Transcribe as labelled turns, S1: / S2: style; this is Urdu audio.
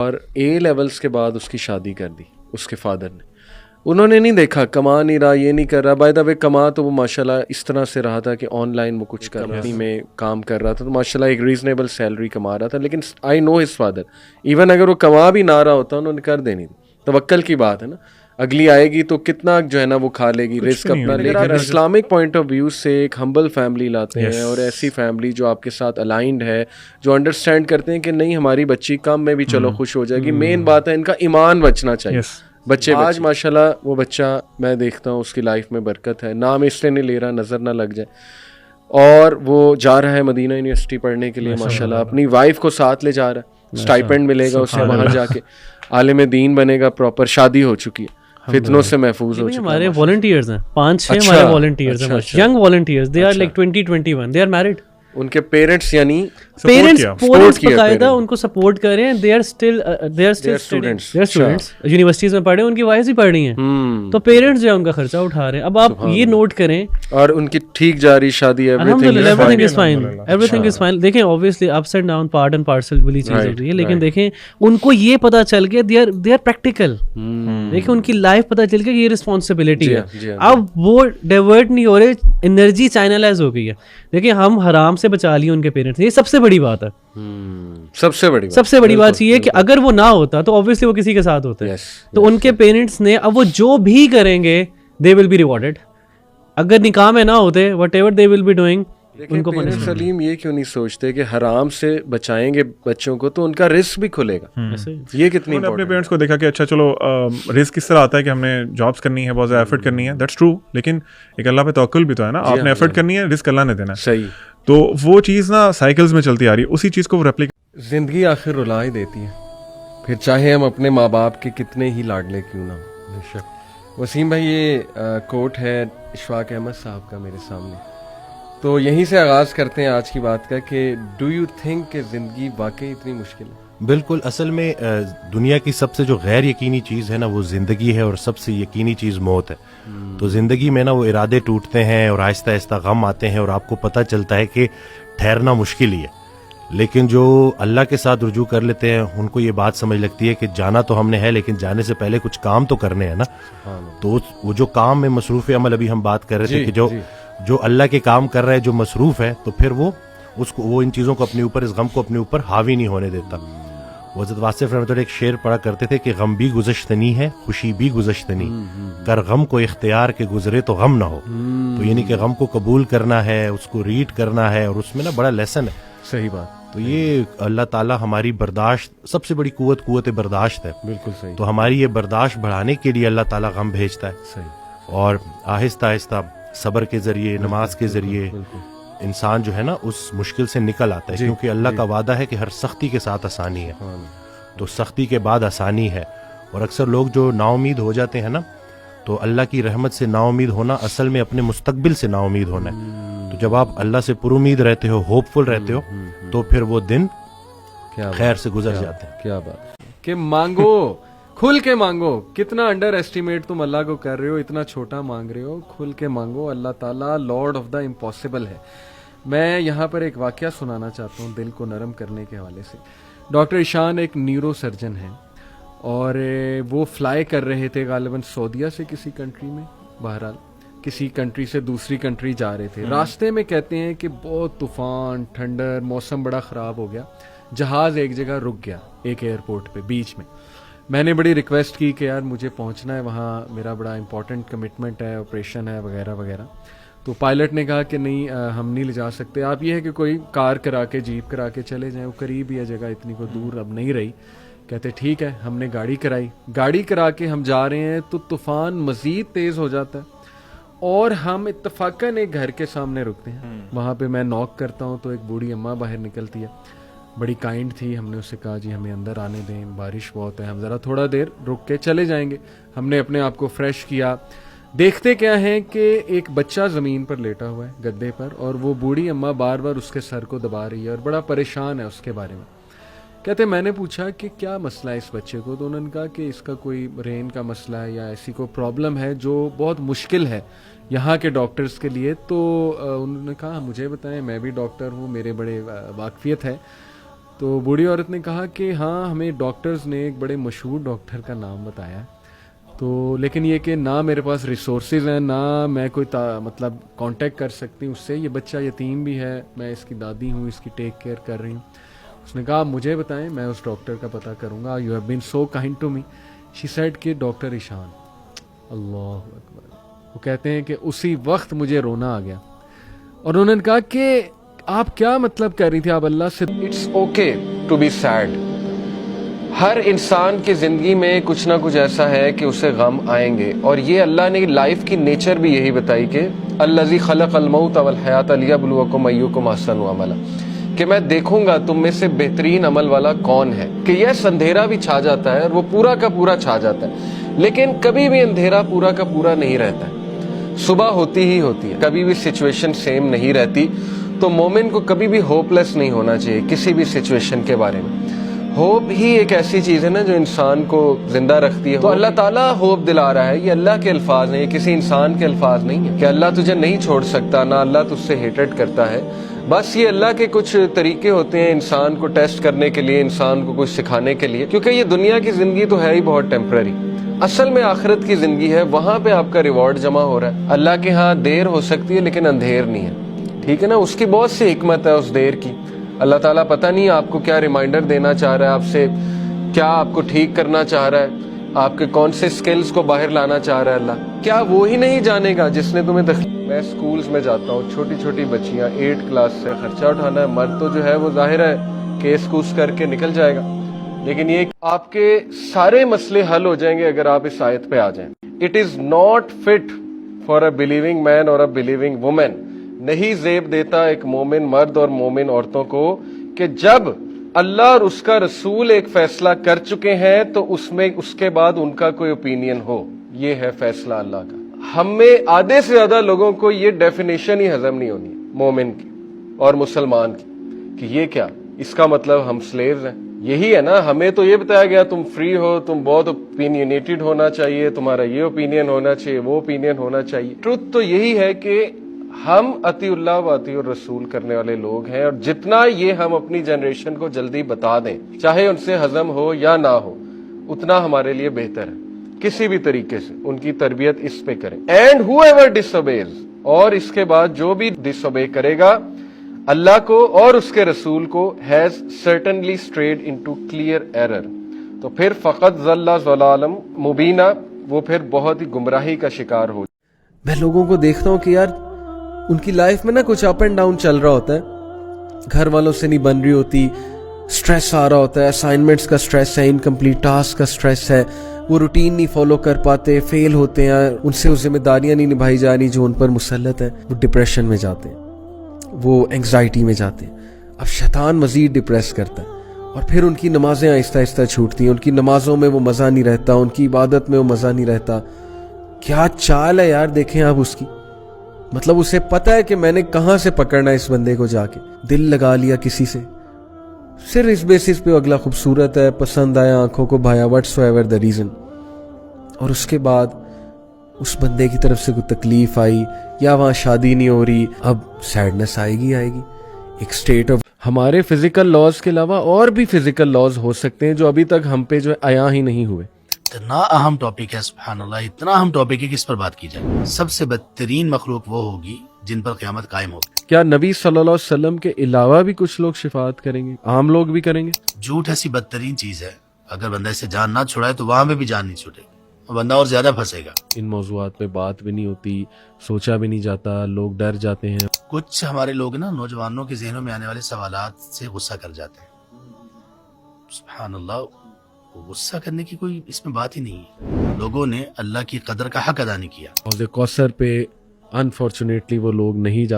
S1: اور اے لیولس کے بعد اس کی شادی کر دی اس کے فادر نے. انہوں نے نہیں دیکھا کما نہیں رہا, یہ نہیں کر رہا. بائی دا وے کما تو وہ ماشاءاللہ اس طرح سے رہا تھا کہ آن لائن وہ کچھ کمپنی میں کام کر رہا تھا, تو ماشاءاللہ ایک ریزنیبل سیلری کما رہا تھا. لیکن آئی نو ہز فادر, ایون اگر وہ کما بھی نہ رہا ہوتا انہوں نے کر دینی تھی. توکل کی بات ہے نا, اگلی آئے گی تو کتنا جو ہے نا وہ کھا لے گی, رسک اپنا. لیکن آپ اسلامک پوائنٹ آف ویو سے ایک ہمبل فیملی لاتے ہیں, اور ایسی فیملی جو آپ کے ساتھ الائنڈ ہے, جو انڈرسٹینڈ کرتے ہیں کہ نہیں ہماری بچی کم میں بھی چلو خوش ہو جائے گی. مین بات ہے ان کا ایمان بچنا چاہیے. بچے آج ماشاءاللہ وہ بچہ میں دیکھتا ہوں اس کی لائف میں برکت ہے, نام اس لیے نہیں لے رہا نظر نہ لگ جائے, اور وہ جا رہا ہے مدینہ یونیورسٹی پڑھنے کے لیے ماشاءاللہ, اپنی وائف کو ساتھ لے جا رہا ہے, اسٹائپینڈ ملے گا اسے, وہاں جا کے عالم دین بنے گا, پراپر شادی ہو چکی ہے, فتنوں سے محفوظ ہو چکا ہے.
S2: ہمارے والنٹیئرز ہیں 5-6 ہمارے والنٹیئرز ہیں, young volunteers, they are like 20-21, they are married.
S1: ان کے پیرنٹس یعنی
S2: پیرنٹس باقاعدہ ان کو سپورٹ کر رہے ہیں. They are still students universities میں پڑھ رہے ہیں, ان کی وائف ہی پڑھ رہی ہیں, تو پیرنٹس جو ہے ان کا خرچہ اٹھا رہے ہیں. اب آپ یہ نوٹ کریں,
S1: اور ان کی ٹھیک جاری شادی,
S2: الحمدللہ everything is fine, everything is fine. دیکھیں obviously ups and down part and parcel والی چیز ہوتی ہے, لیکن دیکھیں ان کو یہ پتا چل گیا دے آر پریکٹیکل. دیکھیں ان کی لائف پتا چل گیا کہ یہ رسپانسبلٹی ہے. اب وہ ڈائیورٹ نہیں ہو رہے, انرجی چینلائز ہو گئی ہے. دیکھیں ہم حرام سے بچا لیے ان کے پیرنٹس, یہ سب سے بڑی بات ہے. سب سے بڑی بات یہ ہے کہ اگر وہ نہ ہوتا تو obviously وہ کسی کے ساتھ ہوتے, تو ان کے پیرنٹس نے اب وہ جو بھی کریں گے they will be rewarded. اگر نکاح میں نہ ہوتے whatever they will be doing, ان کو
S1: پیرنٹس سلیم یہ کیوں نہیں سوچتے کہ حرام سے بچائیں گے بچوں کو تو ان کا رزق بھی کھلے گا. یہ کتنی
S3: اپنے پیرنٹس کو دیکھا کہ اچھا چلو رزق کس طرح آتا ہے کہ ہم نے جابس کرنی ہے, بہت زیادہ ایفرٹ کرنی ہے, دیٹس ٹرو, لیکن ایک اللہ پہ توکل بھی تو ہے نا. آپ نے ایفرٹ کرنی ہے, رزق اللہ نے دینا ہے.
S1: صحیح.
S3: تو وہ چیز نا سائیکلز میں چلتی آ رہی ہے, اسی چیز کو وہ ریپلیکیٹ.
S1: زندگی آخر رلا ہی دیتی ہے, پھر چاہے ہم اپنے ماں باپ کے کتنے ہی لاڈلے کیوں نہ ہوں. وسیم بھائی یہ کوٹ ہے اشفاق احمد صاحب کا میرے سامنے, تو یہیں سے آغاز کرتے ہیں آج کی بات کا کہ ڈو یو تھنک کہ زندگی واقعی اتنی مشکل ہے؟
S4: بالکل. اصل میں دنیا کی سب سے جو غیر یقینی چیز ہے نا وہ زندگی ہے, اور سب سے یقینی چیز موت ہے. تو زندگی میں نا وہ ارادے ٹوٹتے ہیں اور آہستہ آہستہ غم آتے ہیں, اور آپ کو پتہ چلتا ہے کہ ٹھہرنا مشکل ہی ہے. لیکن جو اللہ کے ساتھ رجوع کر لیتے ہیں ان کو یہ بات سمجھ لگتی ہے کہ جانا تو ہم نے ہے, لیکن جانے سے پہلے کچھ کام تو کرنے ہیں نا. تو وہ جو کام میں مصروف عمل, ابھی ہم بات کر رہے تھے کہ جو اللہ کے کام کر رہا ہے, جو مصروف ہے, تو پھر وہ ان چیزوں کو اپنے اوپر, اس غم کو اپنے اوپر حاوی نہیں ہونے دیتا. وہ حضرت واصف رحمۃ اللہ ایک شعر پڑھا کرتے تھے کہ غم بھی گزشتنی ہے, خوشی بھی گزشتنی, کر غم کو اختیار کے گزرے تو غم نہ ہو. تو یعنی کہ غم کو قبول کرنا ہے, اس کو ریڈ کرنا ہے, اور اس میں نا بڑا لیسن ہے.
S1: صحیح بات.
S4: تو یہ اللہ تعالیٰ ہماری برداشت, سب سے بڑی قوت برداشت ہے.
S1: بالکل صحیح.
S4: تو ہماری یہ برداشت بڑھانے کے لیے اللہ تعالیٰ غم بھیجتا ہے.
S1: صحیح.
S4: اور آہستہ آہستہ صبر کے ذریعے, نماز کے ذریعے انسان جو ہے نا اس مشکل سے نکل آتا ہے, کیونکہ اللہ کا وعدہ ہے کہ ہر سختی کے ساتھ آسانی ہے. تو سختی کے بعد آسانی ہے. اور اکثر لوگ جو نا امید ہو جاتے ہیں نا, تو اللہ کی رحمت سے نا امید ہونا اصل میں اپنے مستقبل سے نا امید ہونا ہے. تو جب آپ اللہ سے پر امید رہتے ہو, ہوپ فل رہتے ہو, تو پھر وہ دن خیر سے گزر جاتے ہیں.
S1: کیا بات کہ مانگو, کھل کے مانگو. کتنا انڈر ایسٹیمیٹ تم اللہ کو کر رہے ہو, اتنا چھوٹا مانگ رہے ہو. کھل کے مانگو, اللہ تعالیٰ لارڈ آف دا امپاسبل ہے. میں یہاں پر ایک واقعہ سنانا چاہتا ہوں دل کو نرم کرنے کے حوالے سے. ڈاکٹر ایشان ایک نیورو سرجن ہیں, اور وہ فلائی کر رہے تھے غالباً سعودیہ سے کسی کنٹری میں, بہرحال کسی کنٹری سے دوسری کنٹری جا رہے تھے. راستے میں کہتے ہیں کہ بہت طوفان, ٹھنڈر, موسم بڑا خراب ہو گیا. جہاز ایک جگہ رک گیا, ایک ایئرپورٹ پہ بیچ میں. میں نے بڑی ریکویسٹ کی کہ یار مجھے پہنچنا ہے وہاں, میرا بڑا امپورٹنٹ کمٹمنٹ ہے, آپریشن ہے وغیرہ وغیرہ. تو پائلٹ نے کہا کہ نہیں ہم نہیں لے جا سکتے, آپ یہ ہے کہ کوئی کار کرا کے, جیپ کرا کے چلے جائیں, وہ قریب ہی ہے جگہ, اتنی کوئی دور اب نہیں رہی. کہتے ٹھیک ہے. ہم نے گاڑی کرائی, گاڑی کرا کے ہم جا رہے ہیں تو طوفان مزید تیز ہو جاتا ہے, اور ہم اتفاقاً ایک گھر کے سامنے رکتے ہیں. وہاں پہ میں نوک کرتا ہوں تو ایک بوڑھی اماں باہر نکلتی ہے, بڑی کائنڈ تھی. ہم نے اسے کہا جی ہمیں اندر آنے دیں, بارش بہت ہے, ہم ذرا تھوڑا دیر رک کے چلے جائیں گے. ہم نے اپنے آپ کو فریش کیا. دیکھتے کیا ہے کہ ایک بچہ زمین پر لیٹا ہوا ہے گدے پر, اور وہ بوڑھی اماں بار بار اس کے سر کو دبا رہی ہے اور بڑا پریشان ہے اس کے بارے میں. کہتے میں نے پوچھا کہ کیا مسئلہ ہے اس بچے کو, تو انہوں نے کہا کہ اس کا کوئی برین کا مسئلہ ہے یا ایسی کوئی پرابلم ہے جو بہت مشکل ہے یہاں کے ڈاکٹرز کے لیے. تو انہوں نے کہا مجھے بتائیں, میں بھی ڈاکٹر ہوں, میرے بڑے واقفیت ہے. تو بوڑھی عورت نے کہا کہ ہاں ہمیں ڈاکٹرز نے ایک بڑے مشہور ڈاکٹر کا نام بتایا، تو لیکن یہ کہ نہ میرے پاس ریسورسز ہیں، نہ میں کوئی مطلب کانٹیکٹ کر سکتی ہوں اس سے، یہ بچہ یتیم بھی ہے، میں اس کی دادی ہوں، اس کی ٹیک کیئر کر رہی ہوں. اس نے کہا مجھے بتائیں، میں اس ڈاکٹر کا پتہ کروں گا. You have been so kind to me. She said کہ ڈاکٹر ایشان. اللہ اکبر. وہ کہتے ہیں کہ اسی وقت مجھے رونا آ گیا، اور انہوں نے کہا کہ آپ کیا مطلب کر رہی تھی آپ اللہ سے. It's okay to be sad. ہر انسان کی زندگی میں کچھ نہ کچھ ایسا ہے کہ اسے غم آئیں گے، اور یہ اللہ نے لائف کی نیچر بھی یہی بتائی کہ الذی خلق الموت والحیات لیبلوکم ایکم احسن عملا، کہ میں دیکھوں گا تم میں سے بہترین عمل والا کون ہے. کہ یہ اندھیرا بھی چھا جاتا ہے اور وہ پورا کا پورا چھا جاتا ہے، لیکن کبھی بھی اندھیرا پورا کا پورا نہیں رہتا ہے، صبح ہوتی ہی ہوتی ہے، کبھی بھی سچویشن سیم نہیں رہتی. تو مومن کو کبھی بھی ہوپ لیس نہیں ہونا چاہیے کسی بھی سچویشن کے بارے میں. ہوپ ہی ایک ایسی چیز ہے نا جو انسان کو زندہ رکھتی ہے. تو اللہ تعالیٰ ہوپ دلا رہا ہے، یہ اللہ کے الفاظ ہیں، یہ کسی انسان کے الفاظ نہیں ہیں کہ اللہ تجھے نہیں چھوڑ سکتا، نہ اللہ تجھ سے ہیٹڈ کرتا ہے. بس یہ اللہ کے کچھ طریقے ہوتے ہیں انسان کو ٹیسٹ کرنے کے لیے، انسان کو کچھ سکھانے کے لیے، کیونکہ یہ دنیا کی زندگی تو ہے ہی بہت ٹیمپرری. اصل میں آخرت کی زندگی ہے، وہاں پہ آپ کا ریوارڈ جمع ہو رہا ہے. اللہ کے ہاں دیر ہو سکتی ہے لیکن اندھیر نہیں ہے، ٹھیک ہے نا. اس کی بہت سی حکمت ہے اس دیر کی. اللہ تعالیٰ پتہ نہیں آپ کو کیا ریمائنڈر دینا چاہ رہا ہے آپ سے، کیا آپ کو ٹھیک کرنا چاہ رہا ہے، آپ کے کون سے سکلز کو باہر لانا چاہ رہا ہے اللہ. کیا وہ ہی نہیں جانے گا جس نے تمہیں میں سکولز میں جاتا ہوں، چھوٹی چھوٹی بچیاں 8 کلاس سے، خرچہ اٹھانا ہے. مرد تو جو ہے وہ ظاہر ہے کیس کوس کر کے نکل جائے گا، لیکن یہ آپ کے سارے مسئلے حل ہو جائیں گے اگر آپ اس آیت پہ آ جائیں. It is not fit for a believing man اور اے بلیونگ وومن. نہیں زیب دیتا ایک مومن مرد اور مومن عورتوں کو کہ جب اللہ اور اس کا رسول ایک فیصلہ کر چکے ہیں تو اس میں اس کے بعد ان کا کوئی اوپینین ہو. یہ ہے فیصلہ اللہ کا. ہم میں آدھے سے زیادہ لوگوں کو یہ ڈیفینیشن ہی ہضم نہیں ہونی مومن کی اور مسلمان کی کہ یہ کیا، اس کا مطلب ہم سلیوز ہیں. یہی ہے نا، ہمیں تو یہ بتایا گیا تم فری ہو، تم بہت اوپینینیٹڈ ہونا چاہیے، تمہارا یہ اوپینین ہونا چاہیے، وہ اوپینین ہونا چاہیے. ٹروتھ تو یہی ہے کہ ہم اطیع اللہ و اطیع الرسول کرنے والے لوگ ہیں، اور جتنا یہ ہم اپنی جنریشن کو جلدی بتا دیں، چاہے ان سے ہضم ہو یا نہ ہو، اتنا ہمارے لیے بہتر ہے. کسی بھی طریقے سے ان کی تربیت اس پہ کریں. And whoever disobeys, اور اس کے بعد جو بھی ڈس اوبے کرے گا اللہ کو اور اس کے رسول کو، has certainly trade into clear error, تو پھر فقط ضل ضلالا مبینہ، وہ پھر بہت ہی گمراہی کا شکار ہو. میں لوگوں کو دیکھتا ہوں کہ یار ان کی لائف میں نا کچھ اپ اینڈ ڈاؤن چل رہا ہوتا ہے، گھر والوں سے نہیں بن رہی ہوتی، سٹریس آ رہا ہوتا ہے، اسائنمنٹس کا سٹریس ہے، انکمپلیٹ ٹاسک کا سٹریس ہے، وہ روٹین نہیں فالو کر پاتے، فیل ہوتے ہیں، ان سے وہ ذمہ داریاں نہیں نبھائی جا رہی جو ان پر مسلط ہیں، وہ ڈپریشن میں جاتے ہیں، وہ انگزائٹی میں جاتے ہیں. اب شیطان مزید ڈپریس کرتا ہے، اور پھر ان کی نمازیں آہستہ آہستہ چھوٹتی ہیں، ان کی نمازوں میں وہ مزہ نہیں رہتا، ان کی عبادت میں وہ مزہ نہیں رہتا. کیا چال ہے یار، دیکھیں آپ اس کی. مطلب اسے پتہ ہے کہ میں نے کہاں سے پکڑنا ہے اس بندے کو، جا کے دل لگا لیا کسی سے صرف اس بیسس پہ اگلا خوبصورت ہے، پسند آیا، آنکھوں کو Bhaya, what's ever the reason, اور اس کے بعد اس بندے کی طرف سے کوئی تکلیف آئی یا وہاں شادی نہیں ہو رہی، اب سیڈنس آئے گی. ایک سٹیٹ آف ہمارے فزیکل لاز کے علاوہ اور بھی فزیکل لاز ہو سکتے ہیں جو ابھی تک ہم پہ جو عیاں ہی نہیں ہوئے.
S5: اتنا اہم ٹاپک ہے، سبحان اللہ، اتنا اہم ٹاپک ہے کہ اس پر بات کی جائے. سب سے بدترین مخلوق وہ ہوگی جن پر قیامت قائم ہوگی.
S1: کیا نبی صلی اللہ علیہ وسلم کے علاوہ بھی کچھ لوگ شفاعت کریں گے؟ عام لوگ بھی کریں گے؟
S5: جھوٹ ایسی بدترین چیز ہے، اگر بندہ اسے جان نہ چھڑائے تو وہاں پہ بھی جان نہیں چھوٹے گی، بندہ اور زیادہ پھنسے گا.
S1: ان موضوعات پہ بات بھی نہیں ہوتی، سوچا بھی نہیں جاتا، لوگ ڈر جاتے ہیں.
S5: کچھ ہمارے لوگ نا نوجوانوں کے ذہنوں میں آنے والے سوالات سے غصہ کر جاتے ہیں. سبحان اللہ، غصہ کرنے کی کوئی اس میں بات ہی نہیں ہے. لوگوں نے اللہ کی قدر کا حق ادا نہیں کیا.
S1: حوض کوثر پہ انفارچونیٹلی وہ لوگ نہیں جا